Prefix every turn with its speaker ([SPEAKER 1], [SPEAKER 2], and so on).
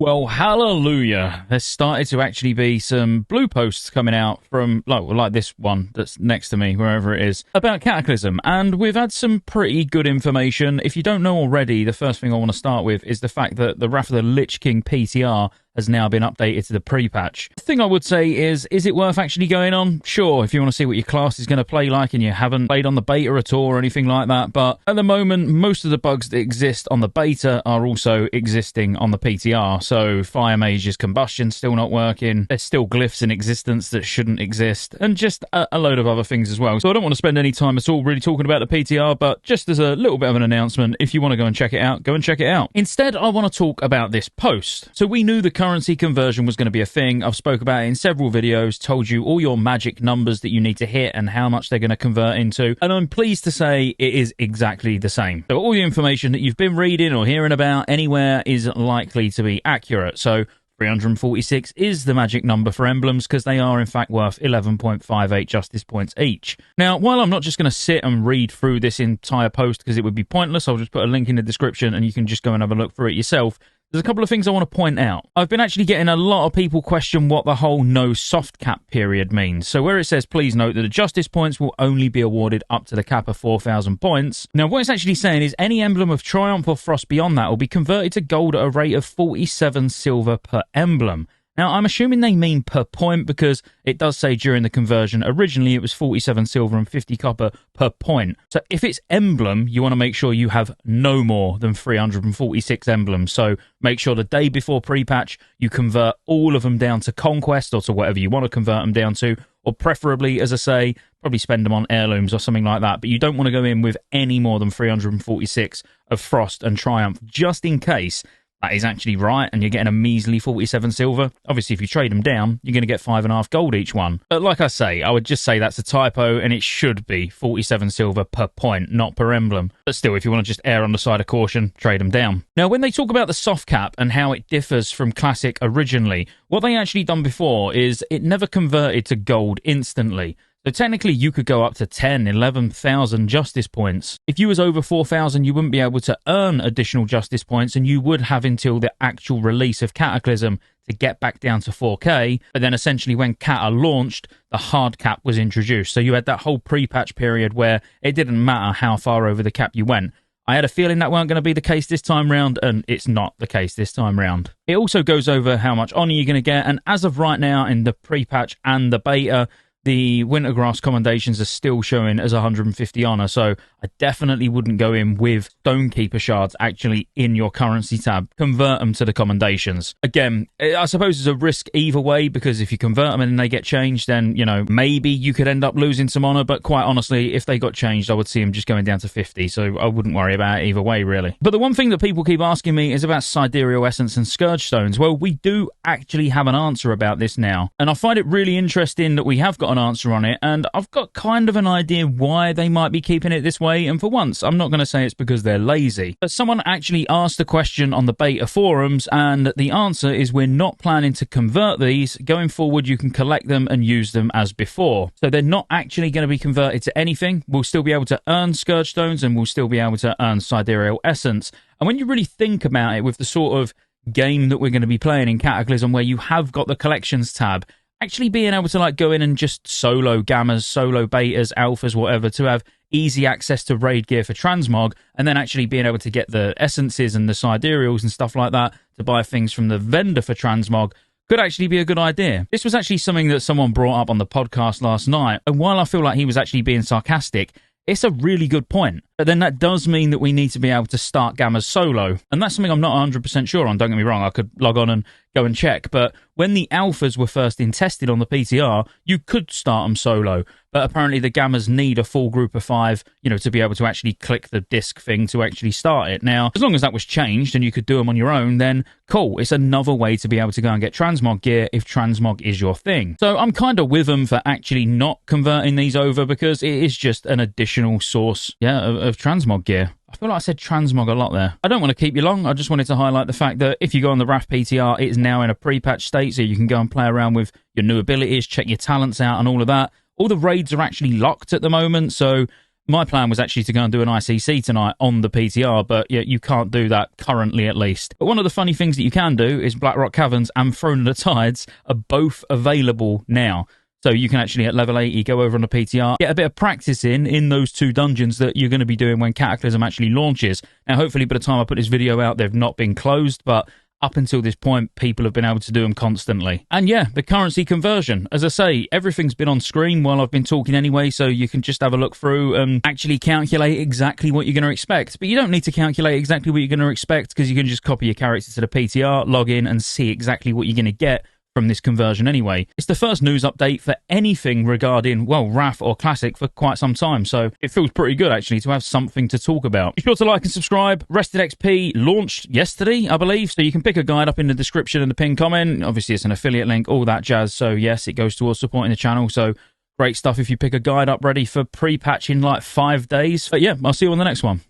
[SPEAKER 1] Well, hallelujah. There's started to actually be some blue posts coming out from, like this one that's next to me, wherever it is, about Cataclysm. And we've had some pretty good information. If you don't know already, the first thing I want to start with is the fact that the Wrath of the Lich King PTR has now been updated to the pre-patch. The thing I would say is it worth actually going on? Sure, if you want to see what your class is going to play like and you haven't played on the beta at all or anything like that, but at the moment, most of the bugs that exist on the beta are also existing on the PTR, so Fire Mage's combustion still not working, there's still glyphs in existence that shouldn't exist, and just a load of other things as well. So I don't want to spend any time at all really talking about the PTR, but just as a little bit of an announcement, if you want to go and check it out, go and check it out. Instead, I want to talk about this post. So we knew the currency conversion was going to be a thing. I've spoke about it in several videos, told you all your magic numbers that you need to hit and how much they're going to convert into, and I'm pleased to say it is exactly the same. So all the information that you've been reading or hearing about anywhere is likely to be accurate. So 346 is the magic number for emblems because they are in fact worth 11.58 justice points each. Now, while I'm not just going to sit and read through this entire post because it would be pointless, I'll just put a link in the description and you can just go and have a look through it yourself. There's a couple of things I want to point out. I've been actually getting a lot of people question what the whole no soft cap period means. So where it says, please note that the justice points will only be awarded up to the cap of 4,000 points. Now, what it's actually saying is any emblem of Triumph or Frost beyond that will be converted to gold at a rate of 47 silver per emblem. Now, I'm assuming they mean per point because it does say during the conversion, originally it was 47 silver and 50 copper per point. So if it's emblem, you want to make sure you have no more than 346 emblems. So make sure the day before pre-patch, you convert all of them down to conquest or to whatever you want to convert them down to. Or preferably, as I say, probably spend them on heirlooms or something like that. But you don't want to go in with any more than 346 of Frost and Triumph, just in case that is actually right, and you're getting a measly 47 silver. Obviously, if you trade them down, you're going to get 5.5 gold each one. But like I say, I would just say that's a typo, and it should be 47 silver per point, not per emblem. But still, if you want to just err on the side of caution, trade them down. Now, when they talk about the soft cap and how it differs from Classic originally, what they actually done before is it never converted to gold instantly. So technically, you could go up to 10, 11,000 justice points. If you was over 4,000, you wouldn't be able to earn additional justice points, and you would have until the actual release of Cataclysm to get back down to 4K. But then essentially when Cata launched, the hard cap was introduced. So you had that whole pre-patch period where it didn't matter how far over the cap you went. I had a feeling that weren't going to be the case this time round, and it's not the case this time round. It also goes over how much honor you're going to get, and as of right now in the pre-patch and the beta, the Wintergrass commendations are still showing as 150 honor, so I definitely wouldn't go in with Stonekeeper shards actually in your currency tab. Convert them to the commendations. Again, I suppose there's a risk either way, because if you convert them and they get changed, then, you know, maybe you could end up losing some honor, but quite honestly, if they got changed, I would see them just going down to 50, so I wouldn't worry about it either way, really. But the one thing that people keep asking me is about Sidereal Essence and Scourgetones. Well, we do actually have an answer about this now, and I find it really interesting that we have got an answer on it, and I've got kind of an idea why they might be keeping it this way, and for once I'm not going to say it's because they're lazy, but someone actually asked a question on the beta forums, and the answer is we're not planning to convert these. Going forward, you can collect them and use them as before, so they're not actually going to be converted to anything. We'll still be able to earn Scourgetones, and we'll still be able to earn Sidereal Essence. And when you really think about it, with the sort of game that we're going to be playing in Cataclysm, where you have got the collections tab, actually being able to like go in and just solo gammas, solo betas, alphas, whatever, to have easy access to raid gear for transmog, and then actually being able to get the essences and the sidereals and stuff like that to buy things from the vendor for transmog could actually be a good idea. This was actually something that someone brought up on the podcast last night, and while I feel like he was actually being sarcastic, it's a really good point. But then that does mean that we need to be able to start gammas solo. And that's something I'm not 100% sure on. Don't get me wrong, I could log on and go and check. But when the alphas were first tested on the PTR, you could start them solo. But apparently the gammas need a full group of 5, you know, to be able to actually click the disc thing to actually start it. Now, as long as that was changed and you could do them on your own, then cool. It's another way to be able to go and get transmog gear if transmog is your thing. So I'm kind of with them for actually not converting these over, because it is just an additional source, of transmog gear. I feel like I said transmog a lot there. I don't want to keep you long. I just wanted to highlight the fact that if you go on the Wrath PTR, it is now in a pre-patch state, so you can go and play around with your new abilities, check your talents out and all of that. All the raids are actually locked at the moment, so My plan was actually to go and do an ICC tonight on the PTR, but yeah, you can't do that currently at least. But one of the funny things that you can do is Blackrock Caverns and Throne of the Tides are both available now. So you can actually, at level 80, go over on the PTR, get a bit of practice in those two dungeons that you're going to be doing when Cataclysm actually launches. Now, hopefully, by the time I put this video out, they've not been closed, but up until this point, people have been able to do them constantly. And yeah, the currency conversion. As I say, everything's been on screen while I've been talking anyway, so you can just have a look through and actually calculate exactly what you're going to expect. But you don't need to calculate exactly what you're going to expect, because you can just copy your character to the PTR, log in, and see exactly what you're going to get from this conversion anyway. It's the first news update for anything regarding, well, Wrath or Classic for quite some time, so it feels pretty good actually to have something to talk about. Be sure to like and subscribe. Rested XP launched yesterday, I believe, so you can pick a guide up in the description and the pinned comment. Obviously it's an affiliate link, all that jazz, so yes, it goes towards supporting the channel, so great stuff if you pick a guide up ready for pre-patch in like 5 days. But yeah, I'll see you on the next one.